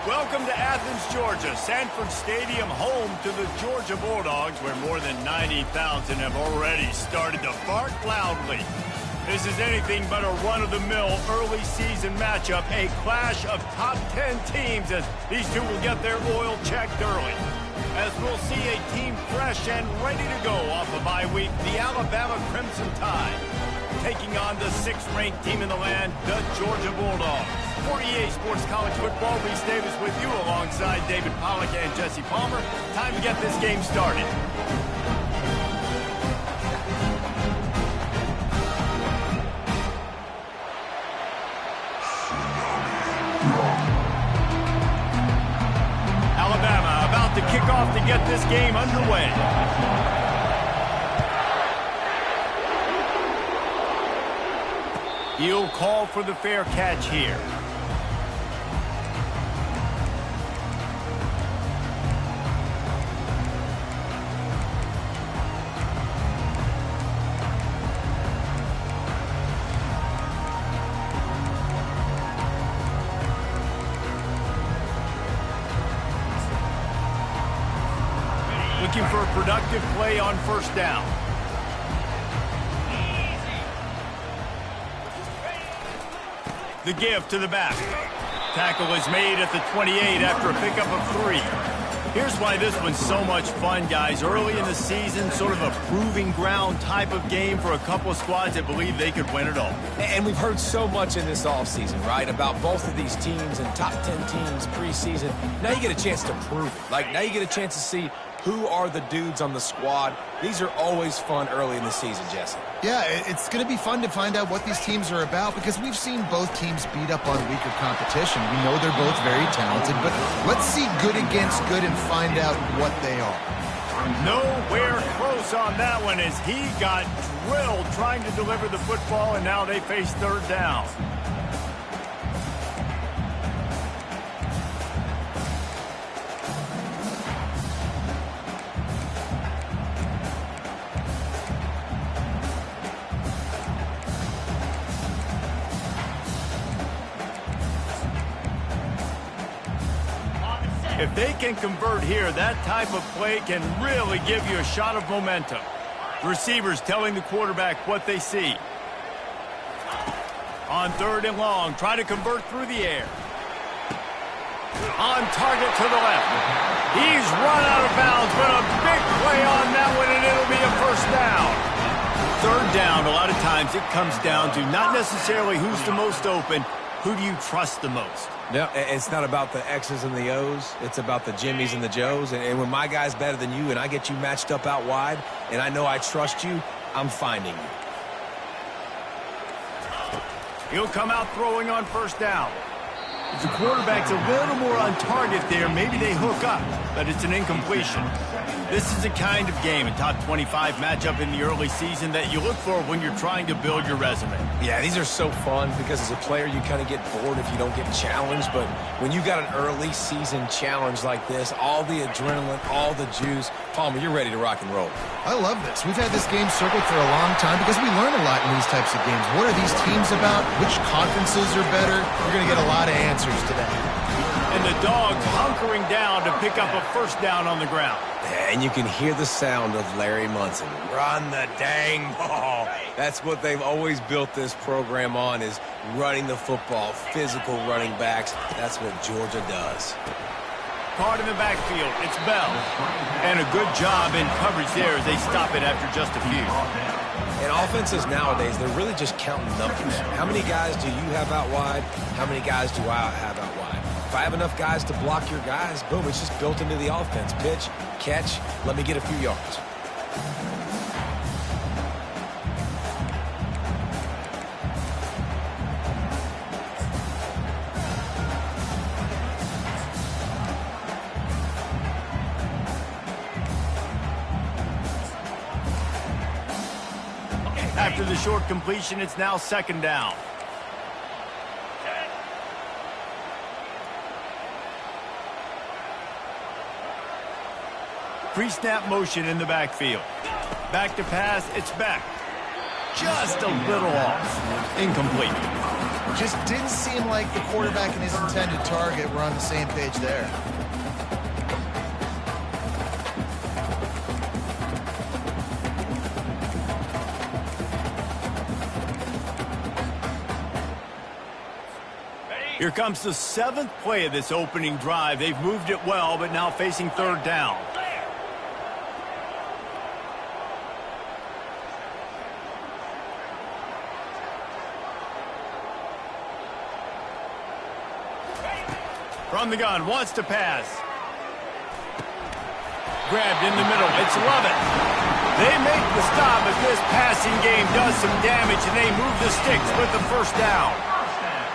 Welcome to Athens, Georgia, Sanford Stadium, home to the Georgia Bulldogs, where more than 90,000 have already started to bark loudly. This is anything but a run-of-the-mill early season matchup, a clash of top 10 teams, as these two will get their oil checked early. As we'll see a team fresh and ready to go off a bye week, the Alabama Crimson Tide, taking on the 6th-ranked team in the land, the Georgia Bulldogs. For EA Sports College Football, Reese Davis with you alongside David Pollack and Jesse Palmer. Time to get this game started. Alabama about to kick off to get this game underway. He'll call for the fair catch here. Looking for a productive play on first down. The give to the back. Tackle is made at the 28 after a pickup of 3. Here's why this one's so much fun, guys. Early in the season, sort of a proving ground type of game for a couple of squads that believe they could win it all. And we've heard so much in this offseason, right, about both of these teams and top 10 teams preseason. Now you get a chance to prove it. Like, now you get a chance to see who are the dudes on the squad. These are always fun early in the season, Jesse. Yeah, it's going to be fun to find out what these teams are about because we've seen both teams beat up on weaker competition. We know they're both very talented, but let's see good against good and find out what they are. Nowhere close on that one as he got drilled trying to deliver the football, and now they face third down. If they can convert here, that type of play can really give you a shot of momentum. Receivers telling the quarterback what they see. On 3rd and long, try to convert through the air. On target to the left. He's run out of bounds, but a big play on that one, and it'll be a first down. 3rd down, a lot of times it comes down to not necessarily who's the most open, who do you trust the most? Yeah, it's not about the X's and the O's. It's about the Jimmys and the Joes. And when my guy's better than you and I get you matched up out wide and I know I trust you, I'm finding you. He'll come out throwing on first down. If the quarterback's a little more on target there, maybe they hook up, but it's an incompletion. This is the kind of game, a top 25 matchup in the early season that you look for when you're trying to build your resume. Yeah, these are so fun because as a player you kind of get bored if you don't get challenged, but when you got an early season challenge like this, all the adrenaline, all the juice, Palmer, you're ready to rock and roll. I love this. We've had this game circled for a long time because we learn a lot in these types of games. What are these teams about? Which conferences are better? We're going to get a lot of answers today. And the Dogs hunkering down to pick up a first down on the ground. And you can hear the sound of Larry Munson. Run the dang ball. That's what they've always built this program on, is running the football, physical running backs. That's what Georgia does. Card in the backfield. It's Bell. And a good job in coverage there as they stop it after just a few. And offenses nowadays, they're really just counting numbers. How many guys do you have out wide? How many guys do I have out wide? If I have enough guys to block your guys, boom, it's just built into the offense. Pitch, catch, let me get a few yards. After the short completion, it's now 2nd down. Pre-snap motion in the backfield. Back to pass, it's back. Just a little off. Incomplete. Just didn't seem like the quarterback and his intended target were on the same page there. Here comes the 7th play of this opening drive. They've moved it well, but now facing 3rd down. From the gun, wants to pass. Grabbed in the middle. It's Lovett. They make the stop, but this passing game does some damage, and they move the sticks with the 1st down.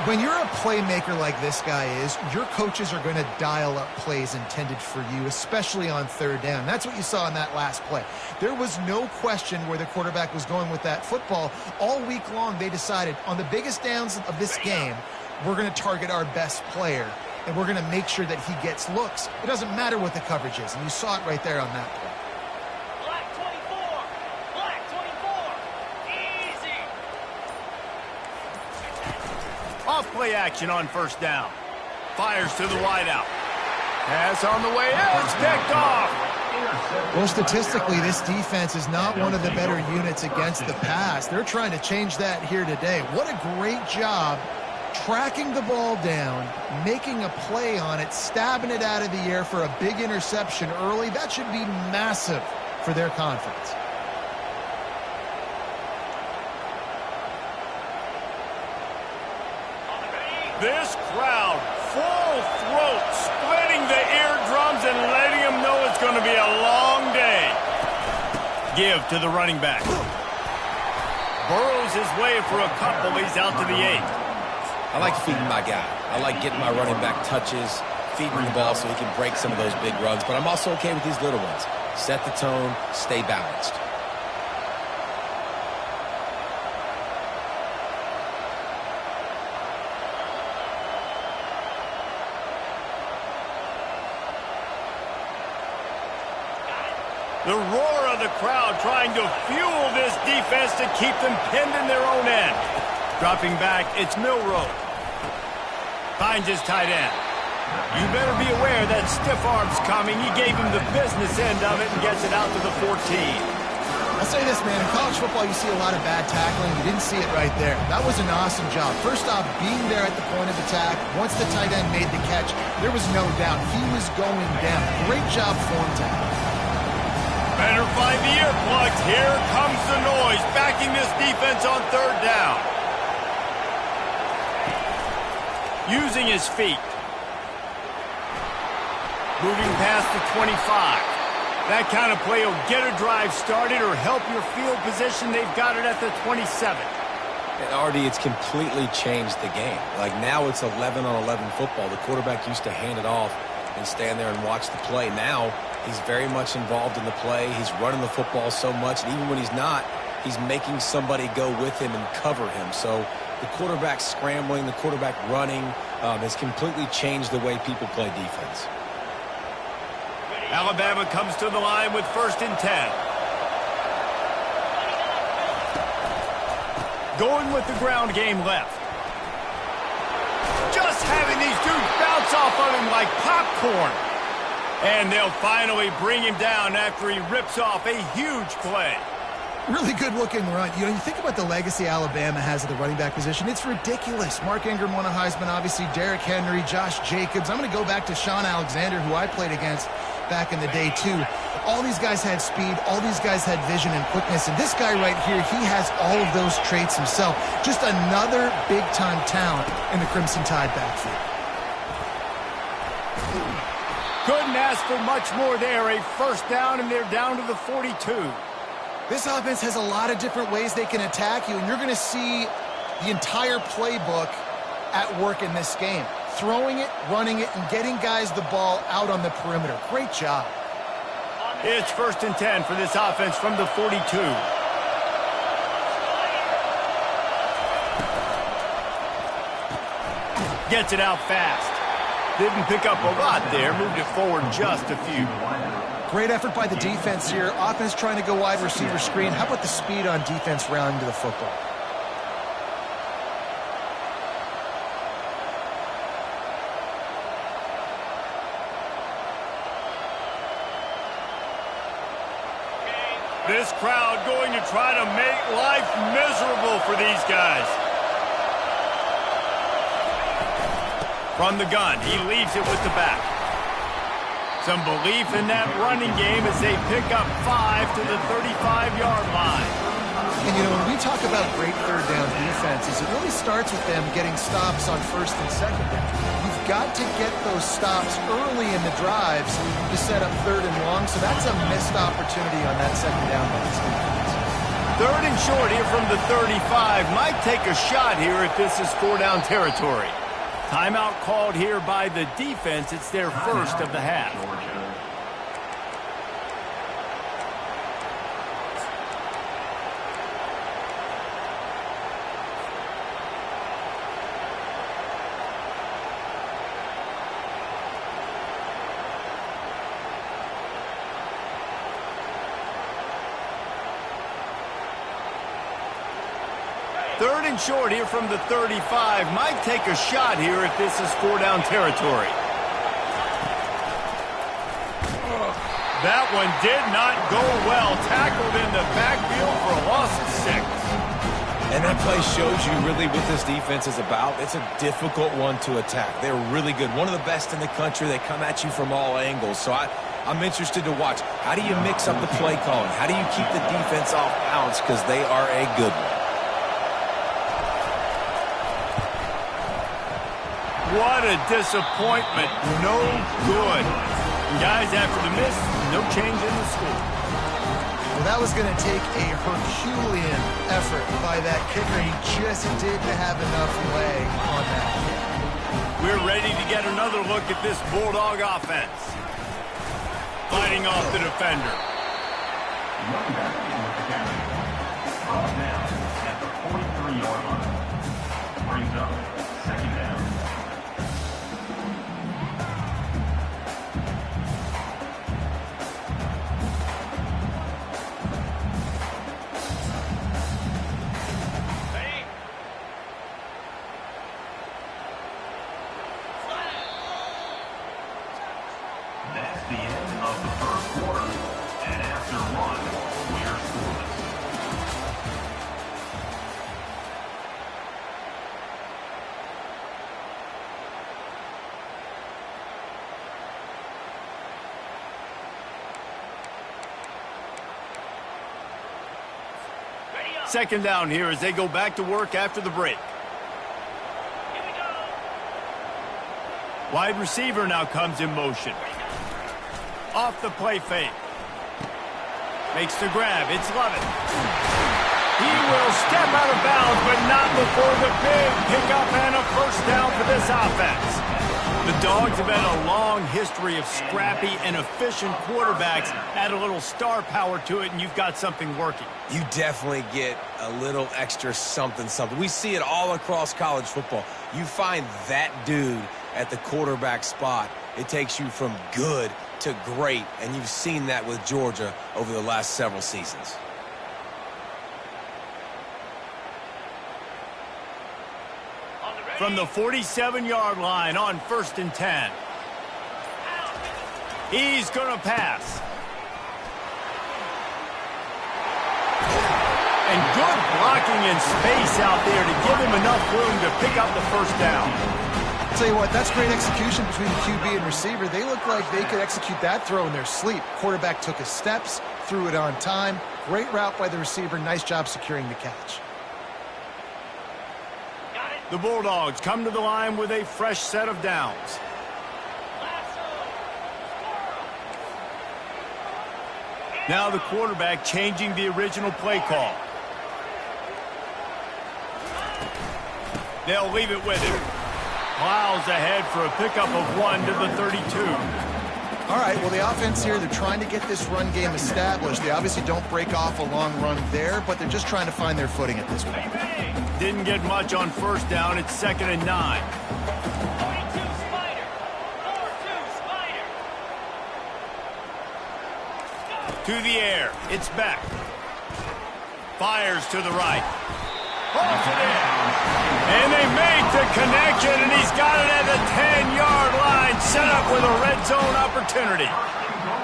When you're a playmaker like this guy is, your coaches are going to dial up plays intended for you, especially on 3rd down. That's what you saw in that last play. There was no question where the quarterback was going with that football. All week long, they decided on the biggest downs of this game, we're going to target our best player, and we're going to make sure that he gets looks. It doesn't matter what the coverage is, and you saw it right there on that play. Off play action on 1st down. Fires to the wideout. Pass on the way in. It's picked off. Well, statistically, this defense is not one of the better units against the pass. They're trying to change that here today. What a great job tracking the ball down, making a play on it, stabbing it out of the air for a big interception early. That should be massive for their confidence. This crowd, full throat, splitting the eardrums and letting them know it's going to be a long day. Give to the running back. Burrows his way for a couple. He's out to the 8. I like feeding my guy. I like getting my running back touches, feeding the ball so he can break some of those big runs. But I'm also okay with these little ones. Set the tone, stay balanced. The roar of the crowd trying to fuel this defense to keep them pinned in their own end. Dropping back, it's Milroe. Finds his tight end. You better be aware that stiff arm's coming. He gave him the business end of it and gets it out to the 14. I'll say this, man. In college football, you see a lot of bad tackling. You didn't see it right there. That was an awesome job. First off, being there at the point of attack. Once the tight end made the catch, there was no doubt he was going down. Great job form tackle. Better find the earplugs. Here comes the noise, backing this defense on 3rd down. Using his feet. Moving past the 25. That kind of play will get a drive started or help your field position. They've got it at the 27. And Artie, it's completely changed the game. Like now it's 11-on-11 football. The quarterback used to hand it off and stand there and watch the play. Now he's very much involved in the play. He's running the football so much, and even when he's not, he's making somebody go with him and cover him. So the quarterback scrambling, the quarterback running has completely changed the way people play defense. Alabama comes to the line with 1st and 10. Going with the ground game left. Just having these dudes bounce off of him like popcorn. And they'll finally bring him down after he rips off a huge play. Really good-looking run. You know, you think about the legacy Alabama has at the running back position. It's ridiculous. Mark Ingram won a Heisman, obviously. Derrick Henry, Josh Jacobs. I'm going to go back to Sean Alexander, who I played against back in the day, too. All these guys had speed. All these guys had vision and quickness. And this guy right here, he has all of those traits himself. Just another big-time talent in the Crimson Tide backfield. Couldn't ask for much more there. A 1st down, and they're down to the 42. This offense has a lot of different ways they can attack you, and you're going to see the entire playbook at work in this game. Throwing it, running it, and getting guys the ball out on the perimeter. Great job. It's 1st and 10 for this offense from the 42. Gets it out fast. Didn't pick up a lot there. Moved it forward just a few. Great effort by the defense here. Offense trying to go wide receiver screen. How about the speed on defense rounding to the football? This crowd going to try to make life miserable for these guys. From the gun, he leaves it with the back. Some belief in that running game as they pick up 5 to the 35-yard line. And, you know, when we talk about great third down defenses, it really starts with them getting stops on first and second down. You've got to get those stops early in the drives to set up third and long, so that's a missed opportunity on that second down by this defense. Third and short here from the 35. Might take a shot here if this is 4-down territory. Timeout called here by the defense. It's their first of the half. Third and short here from the 35. Might take a shot here if this is 4-down territory. That one did not go well. Tackled in the backfield for a loss of 6. And that play shows you really what this defense is about. It's a difficult one to attack. They're really good. One of the best in the country. They come at you from all angles. So I'm interested to watch. How do you mix up the play calling? How do you keep the defense off balance? Because they are a good one. What a disappointment. No good. And guys, after the miss, no change in the score. Well, that was going to take a Herculean effort by that kicker. He just didn't have enough leg on that kick. We're ready to get another look at this Bulldog offense. Fighting off the defender. Ball down at the 43-yard line. Brings up second down. That's the end of the first quarter. And after one, we're scoreless. Second down here as they go back to work after the break. Wide receiver now comes in motion. Off the play fake. Makes the grab. It's Lovett. He will step out of bounds, but not before the big pickup and a first down for this offense. The Dogs have had a long history of scrappy and efficient quarterbacks. Add a little star power to it, and you've got something working. You definitely get a little extra something. We see it all across college football. You find that dude at the quarterback spot, it takes you from good to great, and you've seen that with Georgia over the last several seasons. From the 47-yard line on 1st and 10. He's going to pass. And good blocking in space out there to give him enough room to pick up the first down. I'll tell you what, that's great execution between the QB and receiver. They look like they could execute that throw in their sleep. Quarterback took his steps, threw it on time. Great route by the receiver. Nice job securing the catch. The Bulldogs come to the line with a fresh set of downs. Now the quarterback changing the original play call. They'll leave it with him. Plows ahead for a pickup of 1 to the 32. All right, well, the offense here, they're trying to get this run game established. They obviously don't break off a long run there, but they're just trying to find their footing at this point. Didn't get much on first down. It's 2nd and 9. 42 Spider. 4-2 Spider. To the air. It's back. Fires to the right. Pulls it in. And they make the connection, and he's got it at the 10-yard line, set up with a red zone opportunity.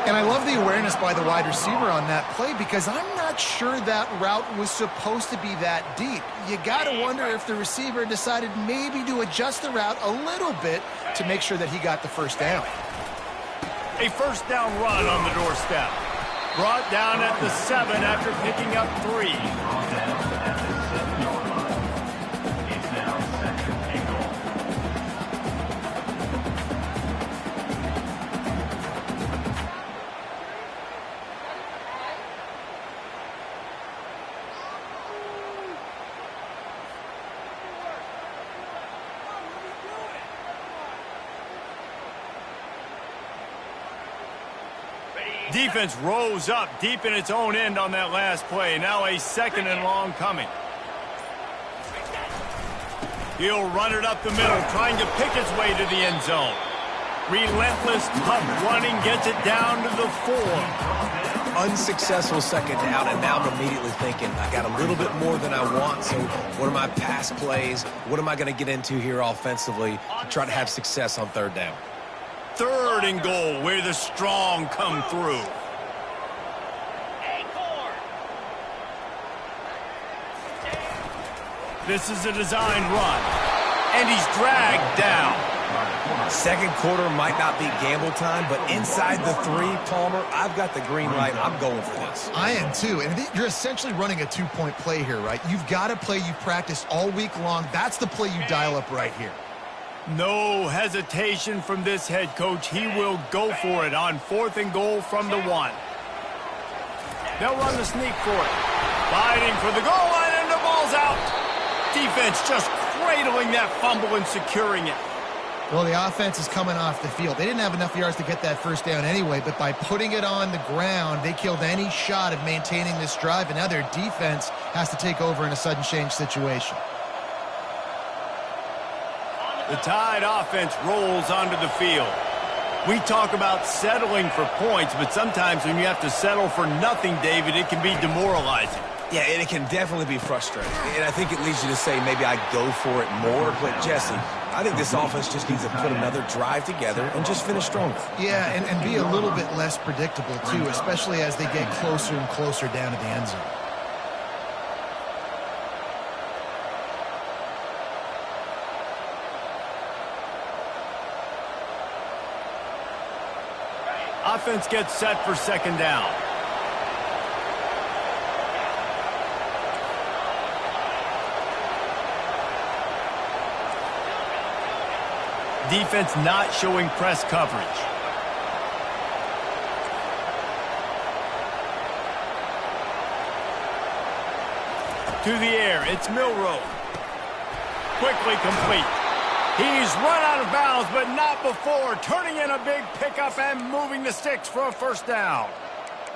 And I love the awareness by the wide receiver on that play because I'm not sure that route was supposed to be that deep. You got to wonder if the receiver decided maybe to adjust the route a little bit to make sure that he got the first down. A first down run on the doorstep. Brought down at the 7 after picking up 3. It's now 2nd and goal. Defense rose up deep in its own end on that last play. Now a 2nd and long coming. He'll run it up the middle, trying to pick its way to the end zone. Relentless, tough running gets it down to the 4. Unsuccessful 2nd down, and now I'm immediately thinking, I got a little bit more than I want, so what are my pass plays? What am I going to get into here offensively to try to have success on 3rd down? 3rd and goal, where the strong come through. This is a design run, and he's dragged down. 2nd quarter might not be gamble time, but inside the 3, Palmer, I've got the green light. I'm going for this. I am too, and you're essentially running a 2-point play here, right? You've got a play you've practiced all week long. That's the play you dial up right here. No hesitation from this head coach. He will go for it on 4th and goal from the 1. They'll run the sneak for it. Fighting for the goal line, and the ball's out. Defense just cradling that fumble and securing it. Well, the offense is coming off the field. They didn't have enough yards to get that first down anyway, but by putting it on the ground, they killed any shot of maintaining this drive, and now their defense has to take over in a sudden change situation. The Tide offense rolls onto the field. We talk about settling for points, but sometimes when you have to settle for nothing, David, it can be demoralizing. Yeah, and it can definitely be frustrating. And I think it leads you to say maybe I go for it more. But, Jesse, I think this offense just needs to put another drive together and just finish stronger. Yeah, and be a little bit less predictable, too, especially as they get closer and closer down to the end zone. Offense gets set for 2nd down. Defense not showing press coverage. To the air, it's Milroe. Quickly complete. He's run out of bounds, but not before turning in a big pickup and moving the sticks for a first down.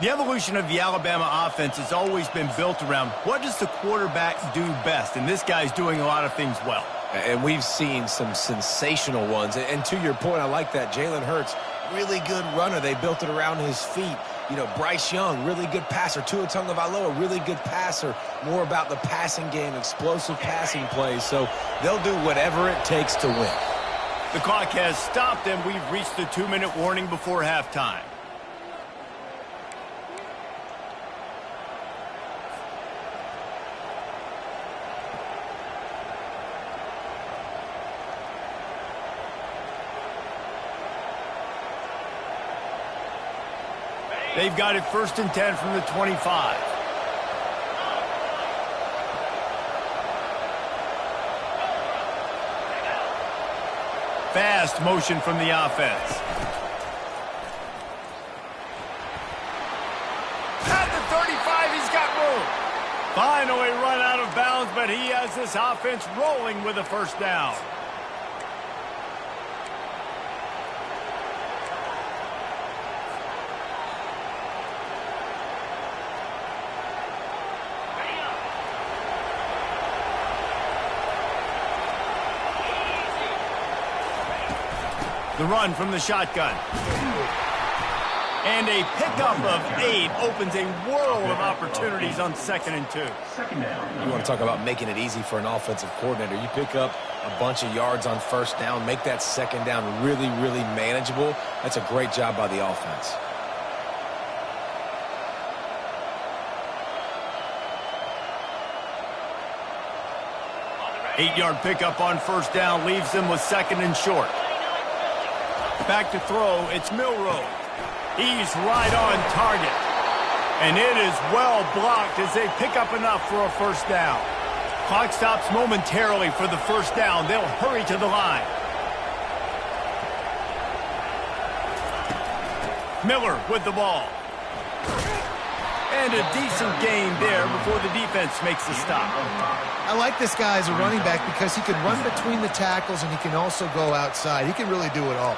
The evolution of the Alabama offense has always been built around what does the quarterback do best, and this guy's doing a lot of things well. And we've seen some sensational ones. And to your point, I like that. Jalen Hurts, really good runner. They built it around his feet. You know, Bryce Young, really good passer. Tua Tagovailoa, really good passer. More about the passing game, explosive passing plays. So they'll do whatever it takes to win. The clock has stopped, and we've reached the 2-minute warning before halftime. They've got it 1st and 10 from the 25. Fast motion from the offense. At the 35, he's got room. Finally run out of bounds, but he has this offense rolling with a first down. The run from the shotgun. And a pickup of 8 opens a world of opportunities on 2nd and 2. You want to talk about making it easy for an offensive coordinator. You pick up a bunch of yards on first down, make that 2nd down really, really manageable. That's a great job by the offense. 8-yard pickup on first down leaves them with 2nd and short. Back to throw, it's Milroe. He's right on target. And it is well blocked as they pick up enough for a first down. Clock stops momentarily for the first down. They'll hurry to the line. Miller with the ball. And a decent gain there before the defense makes the stop. I like this guy as a running back because he can run between the tackles and he can also go outside. He can really do it all.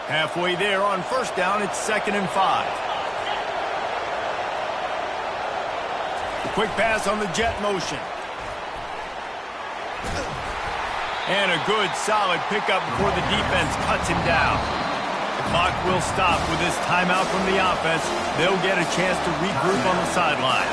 Halfway there on first down, it's 2nd and 5. Quick pass on the jet motion. And a good, solid pickup before the defense cuts him down. The clock will stop with this timeout from the offense. They'll get a chance to regroup on the sideline.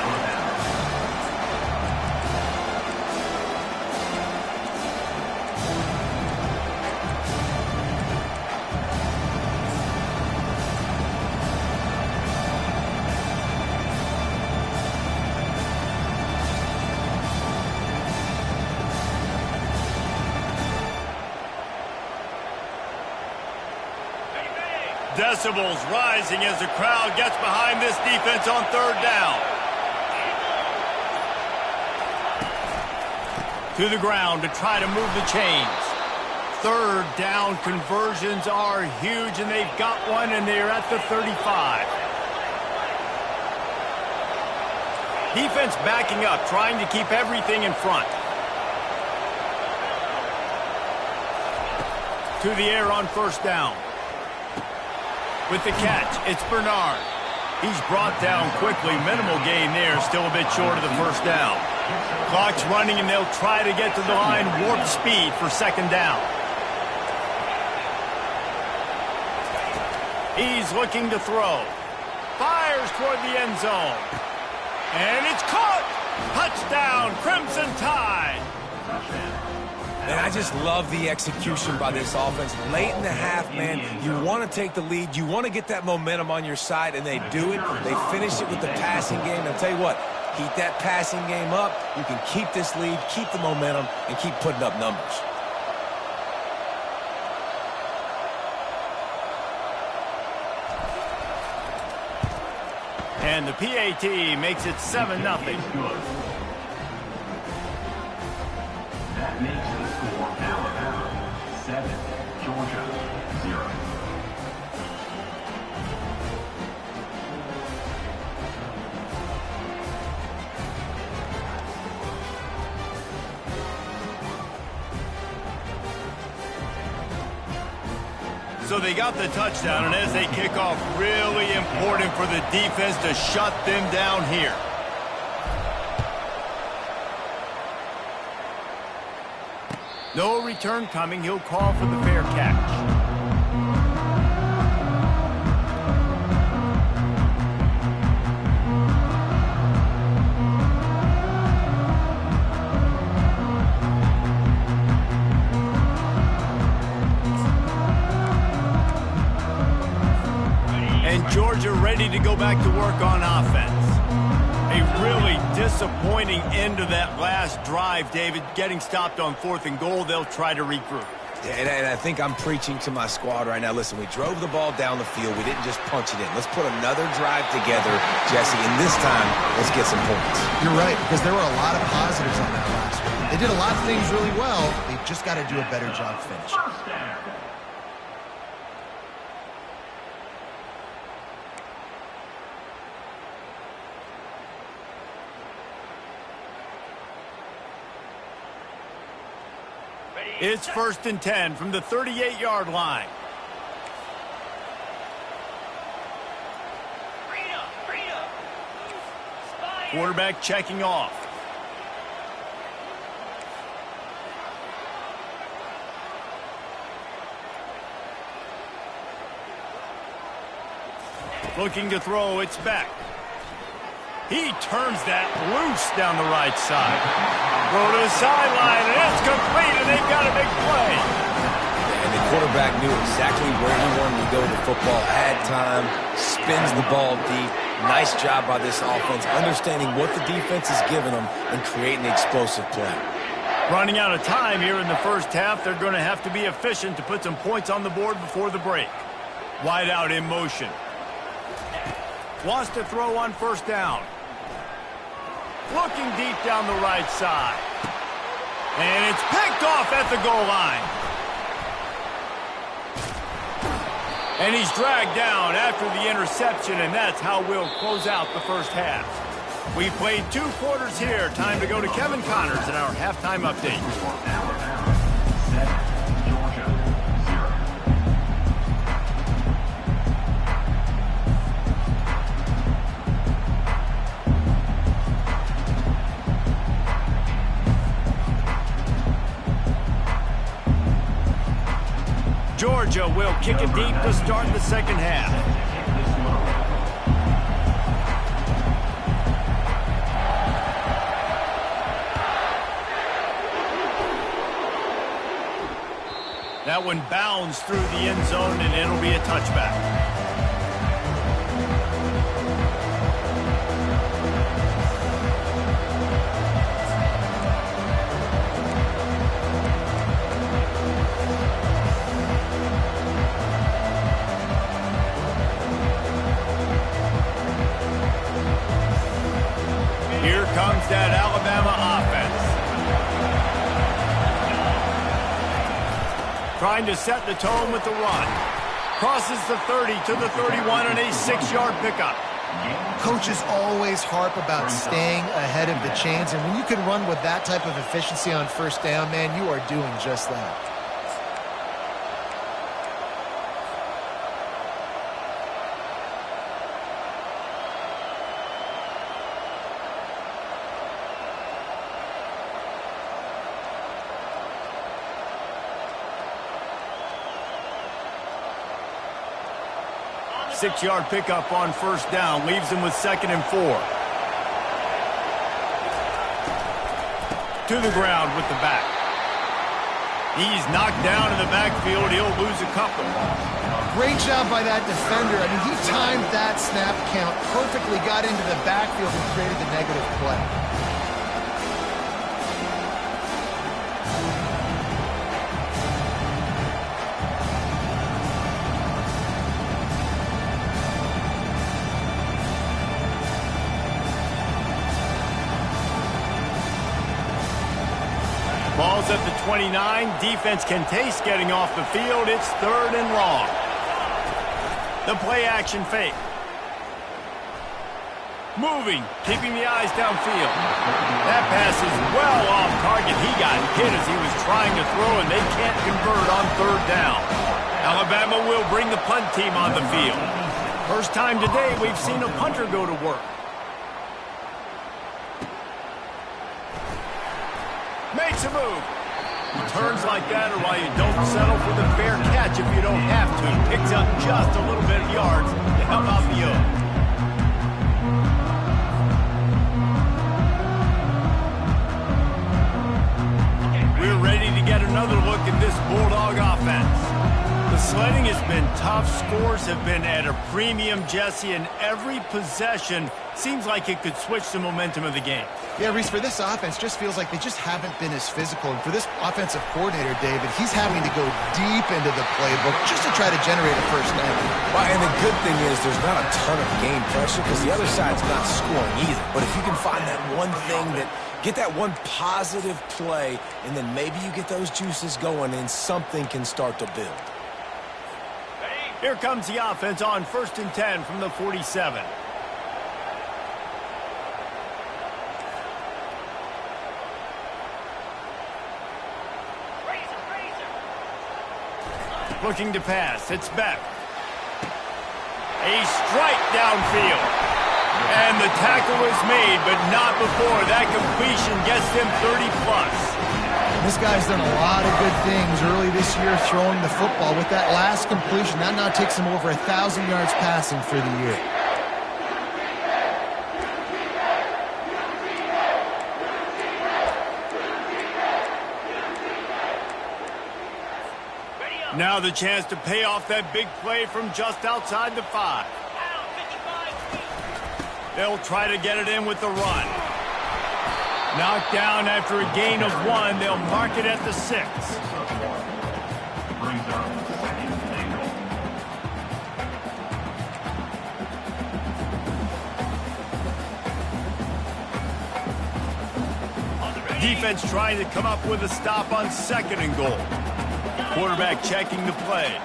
Decibels rising as the crowd gets behind this defense on third down. To the ground to try to move the chains. Third down conversions are huge, and they've got one, and they're at the 35. Defense backing up, trying to keep everything in front. To the air on first down. With the catch, it's Bernard. He's brought down quickly. Minimal gain there, still a bit short of the first down. Clock's running, and they'll try to get to the line warp speed for 2nd down. He's looking to throw. Fires toward the end zone. And it's caught! Touchdown, Crimson Tide! And I just love the execution by this offense. Late in the half, man, you want to take the lead. You want to get that momentum on your side, and they do it. They finish it with the passing game. I'll tell you what, keep that passing game up. You can keep this lead, keep the momentum, and keep putting up numbers. And the PAT makes it 7-0. That makes the score Alabama 7, Georgia 0. So they got the touchdown, and as they kick off, really important for the defense to shut them down here. No return coming. He'll call for the fair catch. And Georgia ready to go back to work on offense. A really disappointing end to that last drive, David. Getting stopped on 4th and goal, they'll try to regroup. And I think I'm preaching to my squad right now. Listen, we drove the ball down the field. We didn't just punch it in. Let's put another drive together, Jesse, and this time, let's get some points. You're right, because there were a lot of positives on that last one. They did a lot of things really well. They've just got to do a better job finishing. It's 1st and 10 from the 38-yard line. Quarterback checking off. Looking to throw, it's Beck. He turns that loose down the right side. Go to the sideline, and it's complete, and they've got a big play. And the quarterback knew exactly where he wanted to go with the football, had time, spins the ball deep. Nice job by this offense, understanding what the defense is giving them and creating the explosive play. Running out of time here in the first half, they're going to have to be efficient to put some points on the board before the break. Wide out in motion. Wants to throw on first down. Looking deep down the right side. And it's picked off at the goal line. And he's dragged down after the interception, and that's how we'll close out the first half. We played 2 quarters here. Time to go to Kevin Connors in our halftime update. Georgia will kick it deep to start the second half. That one bounds through the end zone, and it'll be a touchback. Here comes that Alabama offense. Trying to set the tone with the run. Crosses the 30 to the 31 and a 6-yard pickup. Coaches always harp about staying ahead of the chains, and when you can run with that type of efficiency on first down, man, you are doing just that. Six-yard pickup on first down. Leaves him with 2nd and 4. To the ground with the back. He's knocked down in the backfield. He'll lose a couple. Great job by that defender. I mean, he timed that snap count perfectly, got into the backfield and created the negative play. Ball's at the 29. Defense can taste getting off the field. It's 3rd and long. The play action fake. Moving, keeping the eyes downfield. That pass is well off target. He got hit as he was trying to throw, and they can't convert on 3rd down. Alabama will bring the punt team on the field. First time today we've seen a punter go to work. Makes a move. Turns like that, or why you don't settle for the fair catch if you don't have to. Picks up just a little bit of yards to help out the yoke. We're ready to get another look at this Bulldog offense. The sledding has been tough. Scores have been at a premium, Jesse, and every possession seems like it could switch the momentum of the game. Yeah, Reese, for this offense, just feels like they just haven't been as physical. And for this offensive coordinator, David, he's having to go deep into the playbook just to try to generate a first down. Well, and the good thing is there's not a ton of game pressure because the other side's not scoring either. But if you can find that one thing that get that one positive play, and then maybe you get those juices going and something can start to build. Here comes the offense on 1st and 10 from the 47. Looking to pass. It's Beck. A strike downfield. And the tackle is made, but not before that completion gets them 30-plus. This guy's done a lot of good things early this year throwing the football. With that last completion, that now takes him over 1,000 yards passing for the year. Now the chance to pay off that big play from just outside the 5. They'll try to get it in with the run. Knocked down after a gain of 1. They'll mark it at the 6. Brings up second and goal. Defense trying to come up with a stop on 2nd and goal. Quarterback checking the play.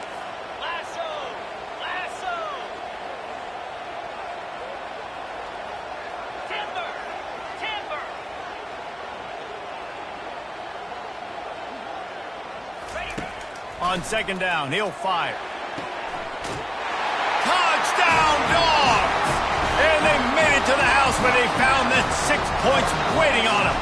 On 2nd down, he'll fire. Touchdown, Dogs! And they made it to the house where they found that 6 points waiting on them.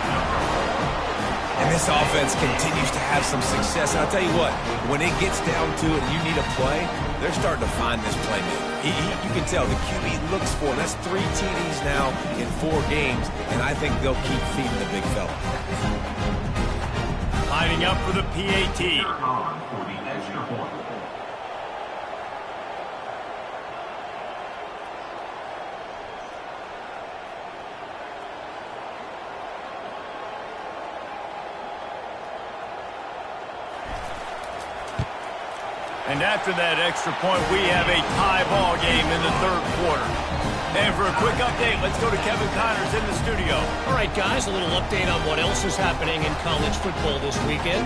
And this offense continues to have some success. And I'll tell you what, when it gets down to it and you need a play, they're starting to find this playmaker. You can tell the QB looks for him. That's 3 TDs now in 4 games, and I think they'll keep feeding the big fella. Lining up for the PAT. On for the extra point. And after that extra point, we have a tie ball game in the 3rd quarter. And for a quick update, let's go to Kevin Connors in the studio. All right, guys, a little update on what else is happening in college football this weekend.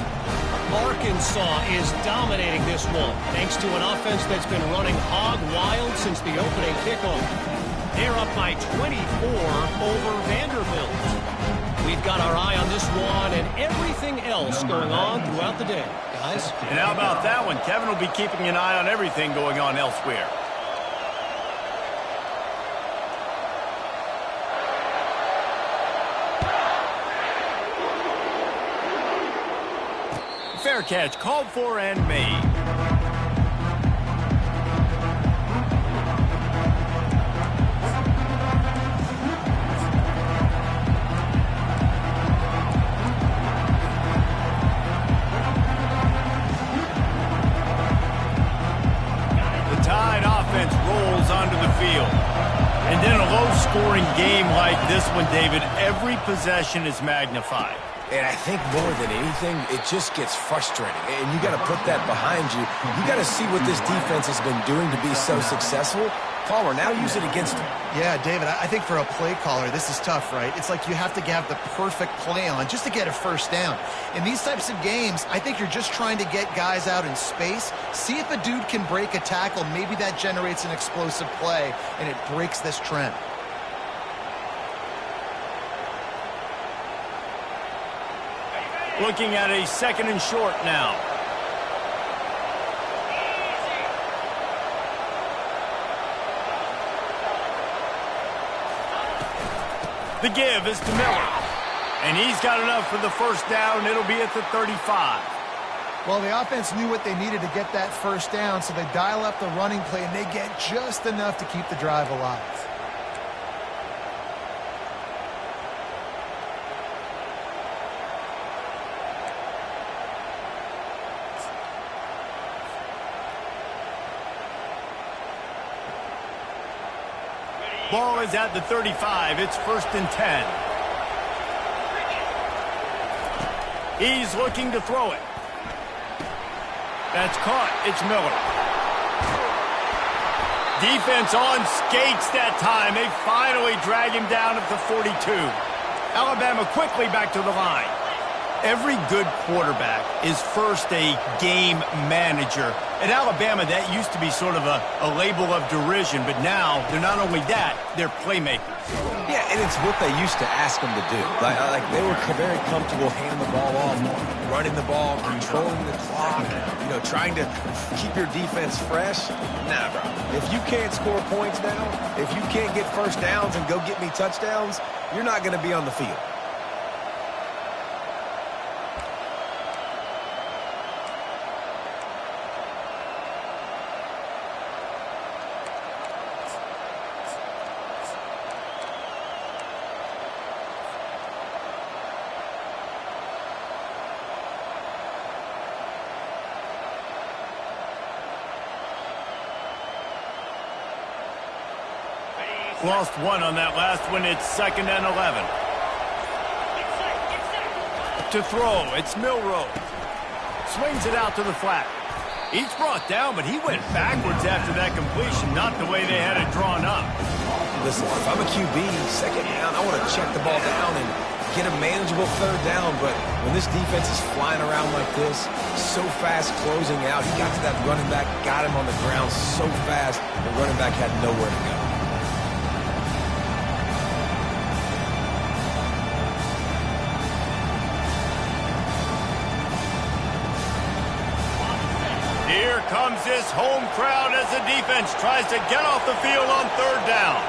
Arkansas is dominating this one, thanks to an offense that's been running hog wild since the opening kickoff. They're up by 24 over Vanderbilt. We've got our eye on this one and everything else going on throughout the day, guys. And how about that one? Kevin will be keeping an eye on everything going on elsewhere. Fair catch, called for and made. The Tide offense rolls onto the field. And then a low-scoring game like this one, David, every possession is magnified. And I think more than anything, it just gets frustrating. And you got to put that behind you. You got to see what this defense has been doing to be so successful. Palmer, now use it against him. Yeah, David, I think for a play caller, this is tough, right? It's like you have to have the perfect play on just to get a first down. In these types of games, I think you're just trying to get guys out in space, see if a dude can break a tackle. Maybe that generates an explosive play, and it breaks this trend. Looking at a 2nd and short now. The give is to Miller. And he's got enough for the first down. It'll be at the 35. Well, the offense knew what they needed to get that first down, so they dial up the running play, and they get just enough to keep the drive alive. Ball is at the 35. It's 1st and 10. He's looking to throw it. That's caught. It's Miller. Defense on skates that time. They finally drag him down at the 42. Alabama quickly back to the line. Every good quarterback is first a game manager. At Alabama, that used to be sort of a label of derision, but now they're not only that, they're playmakers. Yeah, and it's what they used to ask them to do. Like they were very comfortable handing the ball off, running the ball, controlling the clock, trying to keep your defense fresh. Nah, bro. If you can't score points now, if you can't get first downs and go get me touchdowns, you're not going to be on the field. Lost one on that last one. It's 2nd and 11. To throw, it's Milrow. Swings it out to the flat. Each brought down, but he went backwards after that completion, not the way they had it drawn up. Listen, if I'm a QB, 2nd down, I want to check the ball down and get a manageable 3rd down. But when this defense is flying around like this, so fast closing out, he got to that running back, got him on the ground so fast, the running back had nowhere to go. Here comes this home crowd as the defense tries to get off the field on 3rd down.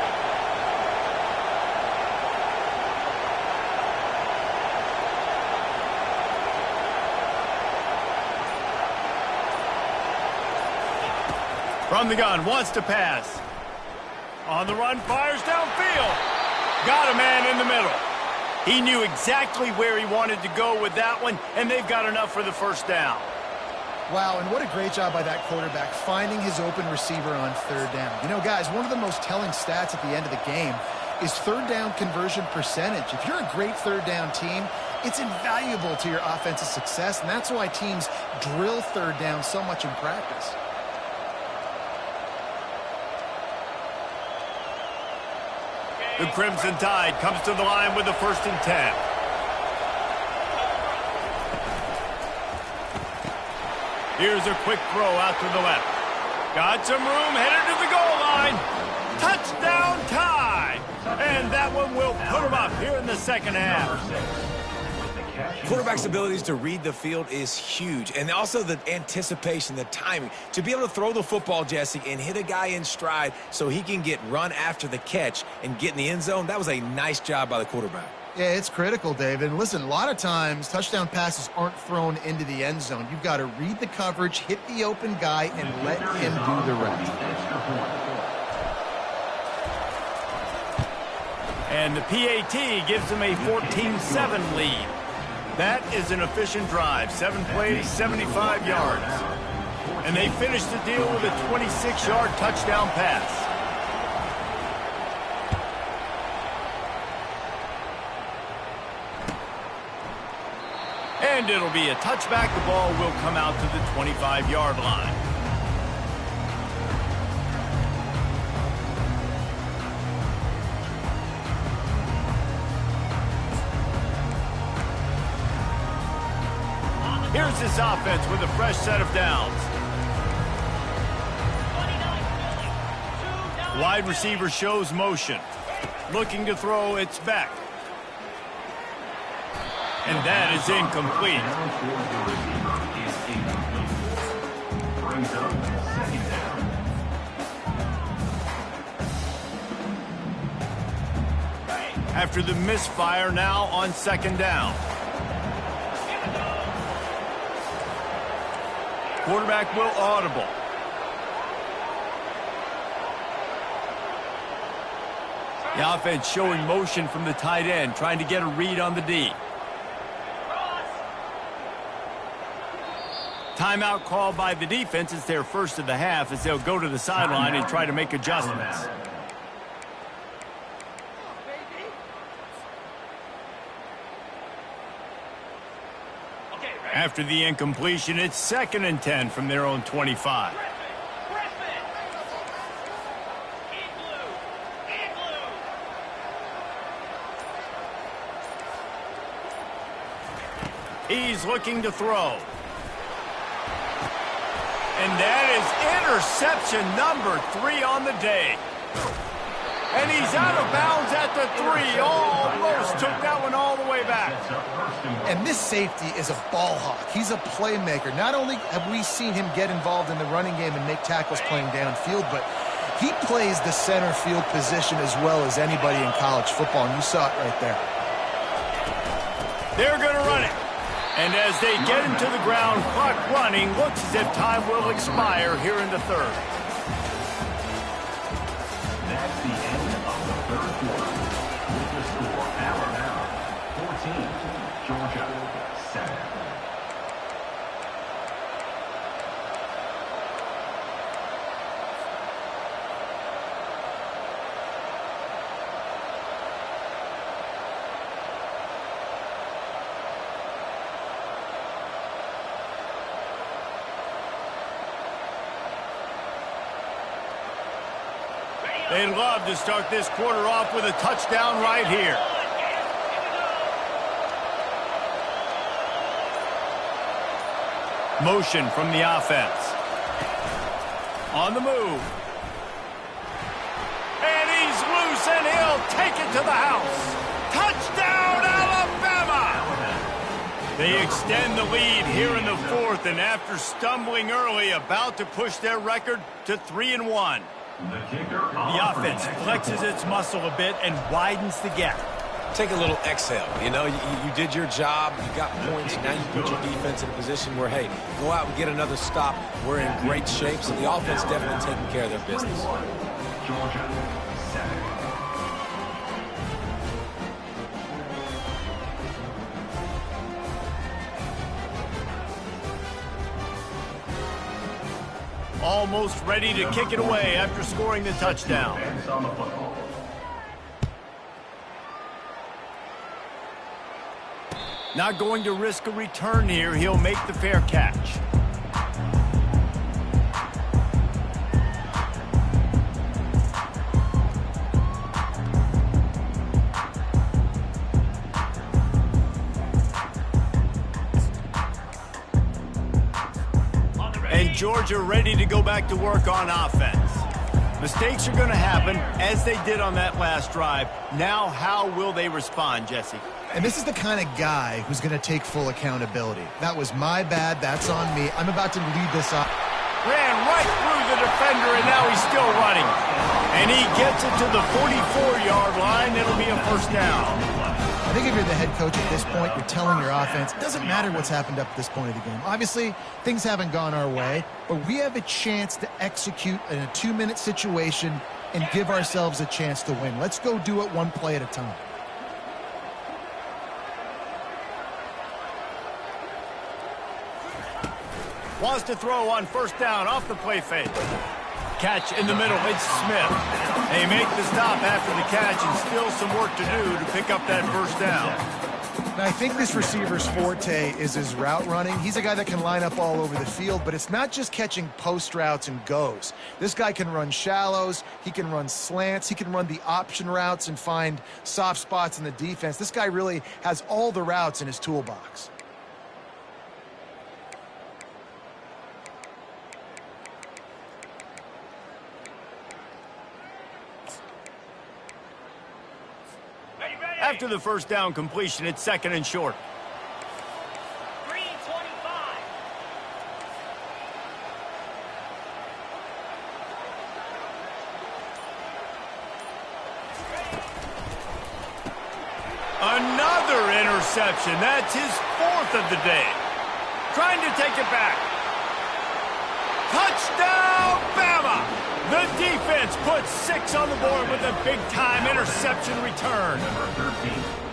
From the gun, wants to pass. On the run, fires downfield. Got a man in the middle. He knew exactly where he wanted to go with that one, and they've got enough for the 1st down. Wow, and what a great job by that quarterback finding his open receiver on 3rd down. You know, guys, one of the most telling stats at the end of the game is 3rd down conversion percentage. If you're a great 3rd down team, it's invaluable to your offensive success, and that's why teams drill 3rd down so much in practice. The Crimson Tide comes to the line with the 1st and 10. Here's a quick throw out to the left. Got some room, headed to the goal line. Touchdown Tide! And that one will put them up here in the 2nd half. Quarterback's abilities to read the field is huge, and also the anticipation, the timing. To be able to throw the football, Jesse, and hit a guy in stride so he can get run after the catch and get in the end zone, that was a nice job by the quarterback. Yeah, it's critical, David. And listen, a lot of times touchdown passes aren't thrown into the end zone. You've got to read the coverage, hit the open guy, and let him do the rest. And the PAT gives them a 14-7 lead. That is an efficient drive. 7 plays, 75 yards. And they finish the deal with a 26-yard touchdown pass. And it'll be a touchback. The ball will come out to the 25-yard line. Here's this offense with a fresh set of downs. Wide receiver shows motion. Looking to throw, it's back. And that is incomplete. Brings up 2nd down. After the misfire, now on 2nd down. Quarterback will audible. The offense showing motion from the tight end, trying to get a read on the D. Timeout called by the defense. It's their first of the half as they'll go to the sideline and try to make adjustments. After the incompletion, it's 2nd and 10 from their own 25. He's looking to throw. And that is interception number 3 on the day. And he's out of bounds at the 3. Almost took that one all the way back. And this safety is a ball hawk. He's a playmaker. Not only have we seen him get involved in the running game and make tackles playing downfield, but he plays the center field position as well as anybody in college football, and you saw it right there. They're going to run it. And as they get him to the ground, clock running, looks as if time will expire here in the 3rd. That's the end of the 3rd quarter. With the score, Alabama 14, Georgia 7. They love to start this quarter off with a touchdown right here. Motion from the offense. On the move. And he's loose, and he'll take it to the house. Touchdown, Alabama! They extend the lead here in the fourth, and after stumbling early, about to push their record to 3-1. The offense flexes its muscle a bit and widens the gap. Take a little exhale. You know, you did your job. You got points. Now you put your defense in a position where, hey, go out and get another stop. We're in great shape, so the offense definitely taking care of their business. Georgia, 7. Almost ready to kick it away after scoring the touchdown. On the football. Not going to risk a return here. He'll make the fair catch. And Georgia ready to go back to work on offense. Mistakes are going to happen, as they did on that last drive. Now, how will they respond, Jesse? And this is the kind of guy who's going to take full accountability. That was my bad. That's on me. I'm about to lead this up. Ran right through the defender, and now he's still running. And he gets it to the 44-yard line. It'll be a first down. I think if you're the head coach at this point, you're telling your offense, it doesn't matter what's happened up to this point of the game. Obviously, things haven't gone our way, but we have a chance to execute in a 2-minute situation and give ourselves a chance to win. Let's go do it one play at a time. Wants to throw on first down off the play fake. Catch in the middle. It's Smith. They make the stop after the catch, and still some work to do to pick up that first down. Now, I think this receiver's forte is his route running. He's a guy that can line up all over the field, but it's not just catching post routes and goes. This guy can run shallows. He can run slants. He can run the option routes and find soft spots in the defense. This guy really has all the routes in his toolbox. After the first down completion, it's second and short. 3:25. Another interception. That's his fourth of the day. Trying to take it back. Touchdown, Bama! The defense puts 6 on the board with a big-time interception return.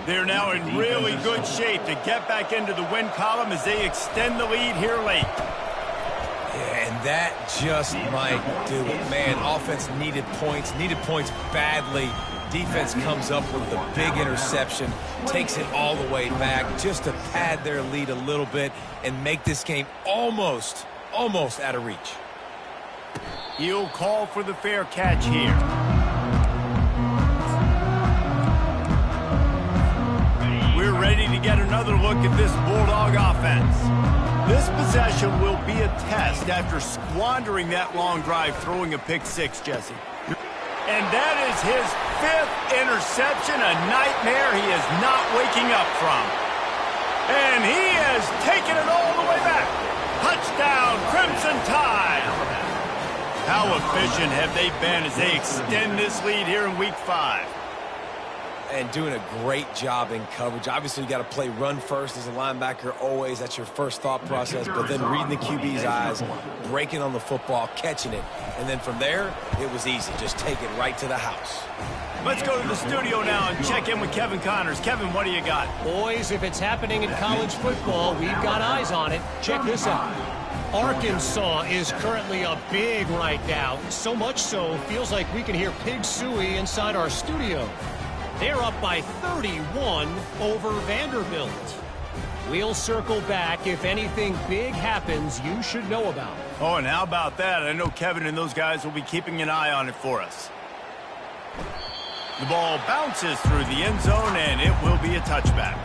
They're now in really good shape to get back into the win column as they extend the lead here late. Yeah, and that just might do it. Man, offense needed points badly. Defense comes up with the big interception, takes it all the way back just to pad their lead a little bit and make this game almost out of reach. He'll call for the fair catch here. We're ready to get another look at this Bulldog offense. This possession will be a test after squandering that long drive throwing a pick six, Jesse. And that is his 5th interception, a nightmare he is not waking up from. And he has taken it all the way back. Touchdown, Crimson Tide. How efficient have they been as they extend this lead here in Week 5? And doing a great job in coverage. Obviously, you got to play run first as a linebacker always. That's your first thought process. But then reading the QB's eyes, breaking on the football, catching it. And then from there, it was easy. Just take it right to the house. Let's go to the studio now and check in with Kevin Connors. Kevin, what do you got? Boys, if it's happening in college football, we've got eyes on it. Check this out. Arkansas is currently up big right now. So much so, feels like we can hear Pig Suey inside our studio. They're up by 31 over Vanderbilt. We'll circle back if anything big happens you should know about. Oh, and how about that? I know Kevin and those guys will be keeping an eye on it for us. The ball bounces through the end zone, and it will be a touchback.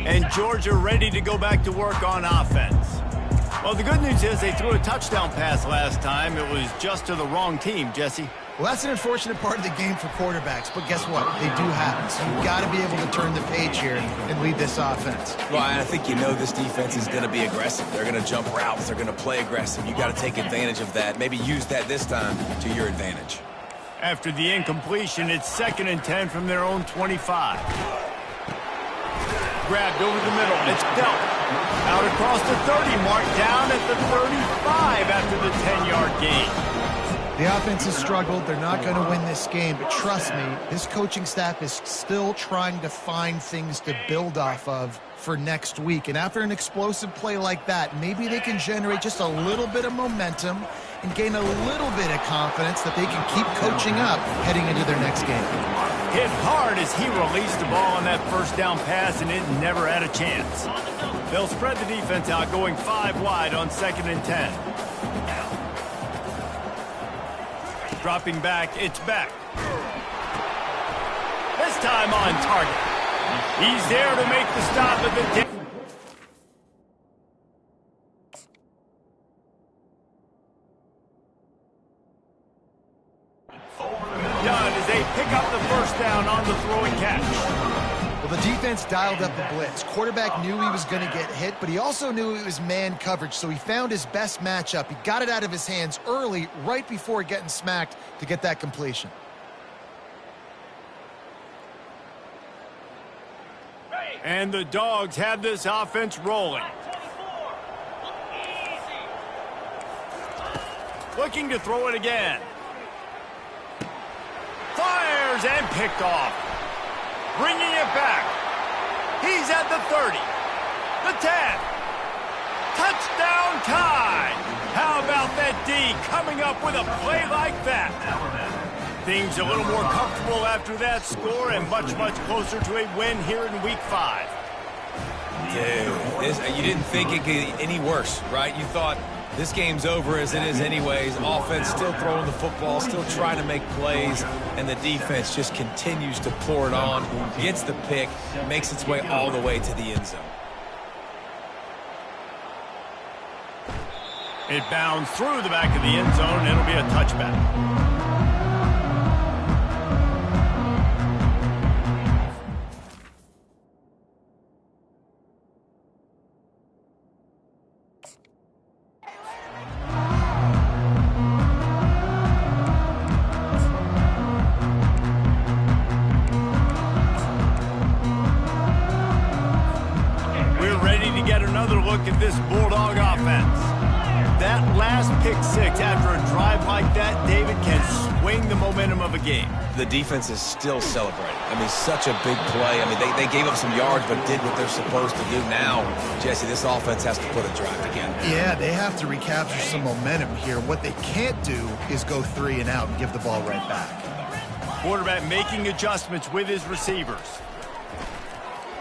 And Georgia ready to go back to work on offense. Well, the good news is they threw a touchdown pass last time. It was just to the wrong team, Jesse. Well, that's an unfortunate part of the game for quarterbacks, but guess what? They do happen. So you've got to be able to turn the page here and lead this offense. Well, I think you know this defense is going to be aggressive. They're going to jump routes. They're going to play aggressive. You got to take advantage of that. Maybe use that this time to your advantage. After the incompletion, it's 2nd and 10 from their own 25. Grabbed over the middle. It's dealt. Out across the 30, marked down at the 35 after the 10-yard gain. The offense has struggled. They're not going to win this game, but trust me, this coaching staff is still trying to find things to build off of for next week. And after an explosive play like that, maybe they can generate just a little bit of momentum and gain a little bit of confidence that they can keep coaching up heading into their next game. Hit hard as he released the ball on that first down pass, and it never had a chance. They'll spread the defense out, going 5 wide on 2nd and 10. Dropping back, it's back. This time on target. He's there to make the stop at the done as they pick up the first down on the throw and catch. Well, the defense dialed up the blitz. Quarterback knew he was going to get hit, but he also knew it was man coverage, so he found his best matchup. He got it out of his hands early, right before getting smacked to get that completion. And the Dogs have this offense rolling. Looking to throw it again. Fires and picked off. Bringing it back. He's at the 30. The 10. Touchdown tie. How about that D coming up with a play like that? Things a little more comfortable after that score and much, much closer to a win here in Week 5. Dude, you didn't think it could get any worse, right? You thought this game's over as it is anyways. Offense still throwing the football, still trying to make plays, and the defense just continues to pour it on, gets the pick, makes its way all the way to the end zone. It bounds through the back of the end zone, and it'll be a touchback. Look at this Bulldog offense. That last pick six after a drive like that, David, can swing the momentum of a game. The defense is still celebrating. I mean, such a big play. I mean, they gave up some yards but did what they're supposed to do. Now, Jesse, this offense has to put a drive together. Yeah, they have to recapture some momentum here. What they can't do is go 3 and out and give the ball right back. Quarterback making adjustments with his receivers.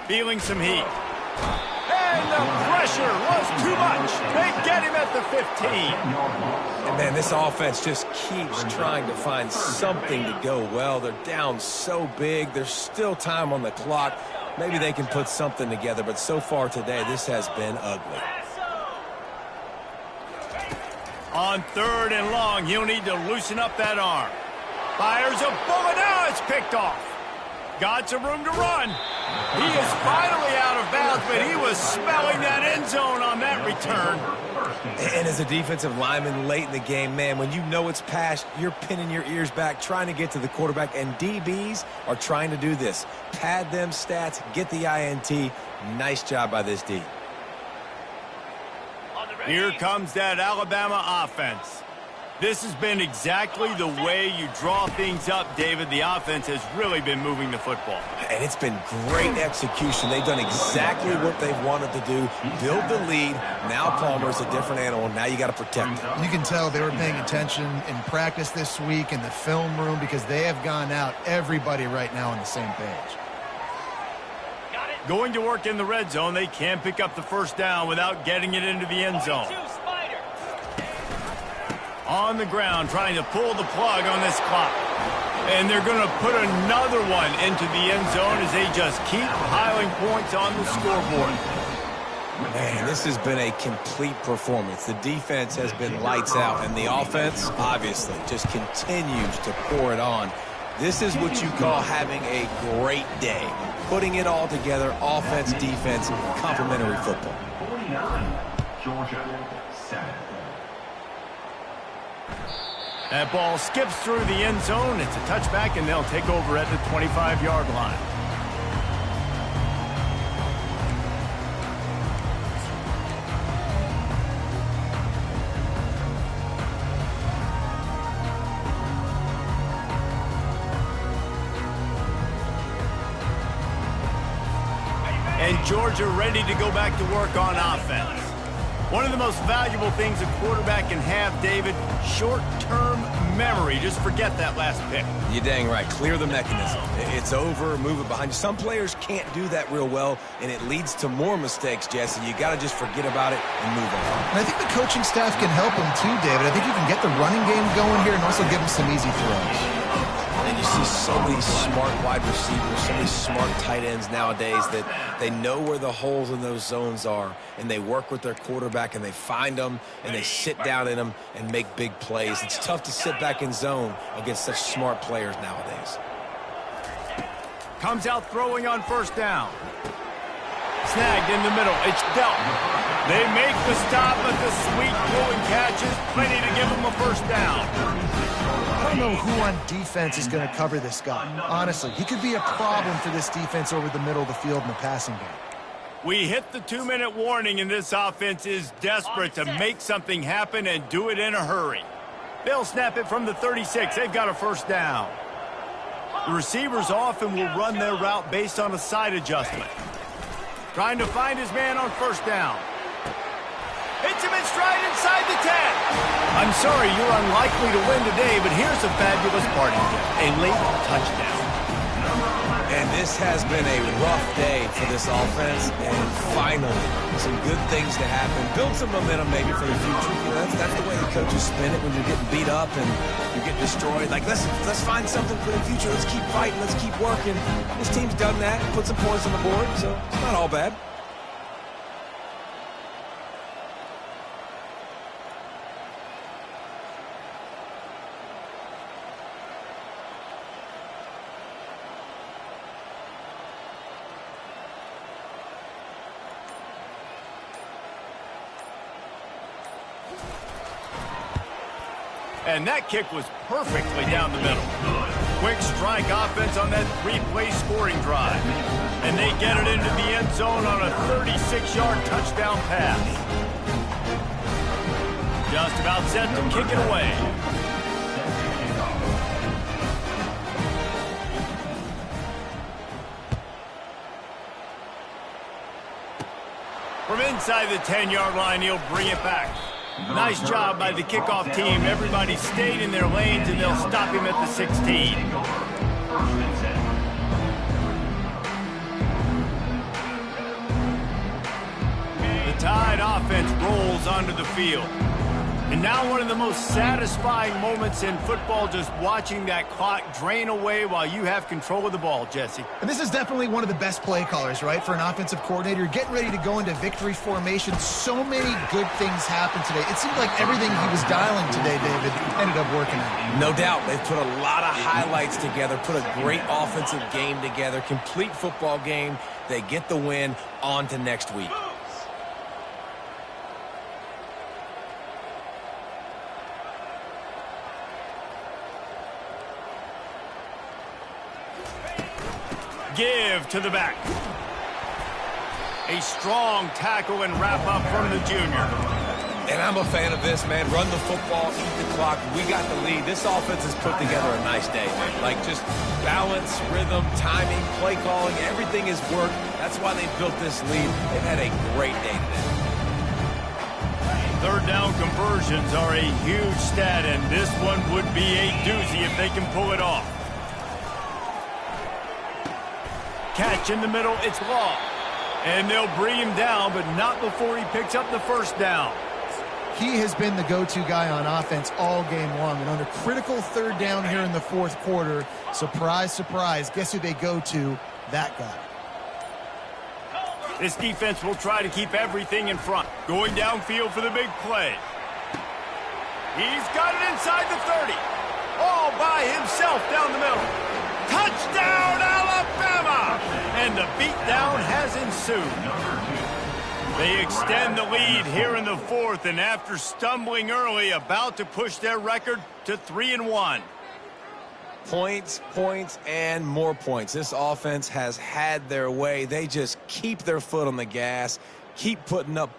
Feeling some heat. And the pressure was too much. They get him at the 15. And, man, this offense just keeps trying to find something to go well. They're down so big. There's still time on the clock. Maybe they can put something together, but so far today, this has been ugly. On 3rd and long, he'll need to loosen up that arm. Fires a bullet. Now it's picked off. Got some room to run. He is finally out of bounds, but he was smelling that end zone on that return. And as a defensive lineman late in the game, man, when you know it's past, you're pinning your ears back, trying to get to the quarterback, and DBs are trying to do this. Pad them stats, get the INT. Nice job by this D. Here comes that Alabama offense. This has been exactly the way you draw things up, David. The offense has really been moving the football. And it's been great execution. They've done exactly what they've wanted to do. Build the lead. Now Palmer's a different animal. Now you got to protect him. You can tell they were paying attention in practice this week in the film room because they have gone out everybody right now on the same page. Going to work in the red zone, they can pick up the first down without getting it into the end zone. On the ground, trying to pull the plug on this clock. And they're going to put another one into the end zone as they just keep piling points on the scoreboard. Man, this has been a complete performance. The defense has been lights out, and the offense, obviously, just continues to pour it on. This is what you call having a great day. Putting it all together, offense, defense, complementary football. 49, Georgia 7. That ball skips through the end zone. It's a touchback, and they'll take over at the 25-yard line. And Georgia ready to go back to work on offense. One of the most valuable things a quarterback can have, David, short-term memory. Just forget that last pick. You're dang right. Clear the mechanism. It's over, move it behind you. Some players can't do that real well, and it leads to more mistakes, Jesse. You got to just forget about it and move on. And I think the coaching staff can help him too, David. I think you can get the running game going here and also give him some easy throws. And you see so many smart wide receivers, so many smart tight ends nowadays that they know where the holes in those zones are, and they work with their quarterback, and they find them, and they sit down in them and make big plays. It's tough to sit back in zone against such smart players nowadays. Comes out throwing on first down. Snagged in the middle. It's dealt. They make the stop, but the sweet throwing catch is plenty to give them a first down. I don't know who on defense is going to cover this guy. Honestly, he could be a problem for this defense over the middle of the field in the passing game. We hit the 2-minute warning, and this offense is desperate to make something happen and do it in a hurry. They'll snap it from the 36. They've got a first down. The receivers often will run their route based on a side adjustment. Trying to find his man on first down. Hits him in stride inside the 10. I'm sorry you're unlikely to win today, but here's a fabulous party gift. A late touchdown. And this has been a rough day for this offense, and finally, some good things to happen. Build some momentum maybe for the future. You know, that's the way the coaches spin it when you're getting beat up and you're getting destroyed. Like, let's find something for the future. Let's keep fighting. Let's keep working. This team's done that, put some points on the board, so it's not all bad. And that kick was perfectly down the middle. Quick strike offense on that 3-play scoring drive. And they get it into the end zone on a 36-yard touchdown pass. Just about set to kick it away. From inside the 10-yard line, he'll bring it back. Nice job by the kickoff team. Everybody stayed in their lanes, and they'll stop him at the 16. The Tide offense rolls onto the field. And now one of the most satisfying moments in football, just watching that clock drain away while you have control of the ball, Jesse. And this is definitely one of the best play callers, right, for an offensive coordinator. Getting ready to go into victory formation. So many good things happened today. It seemed like everything he was dialing today, David, ended up working out. No doubt. They've put a lot of highlights together, put a great offensive game together, complete football game. They get the win. On to next week. Give to the back. A strong tackle and wrap up from the junior. And I'm a fan of this, man. Run the football, eat the clock. We got the lead. This offense has put together a nice day, man. Like, just balance, rhythm, timing, play calling, everything has worked. That's why they built this lead. They've had a great day today. Third down conversions are a huge stat, and this one would be a doozy if they can pull it off. Catch in the middle, it's Law. And they'll bring him down, but not before he picks up the first down. He has been the go-to guy on offense all game long. And on a critical third down here in the fourth quarter, surprise, surprise, guess who they go to? That guy. This defense will try to keep everything in front. Going downfield for the big play. He's got it inside the 30. All by himself down the middle. Touchdown, Alabama! And the beatdown has ensued. They extend the lead here in the fourth, and after stumbling early, about to push their record to 3-1. Points, points, and more points. This offense has had their way. They just keep their foot on the gas, keep putting up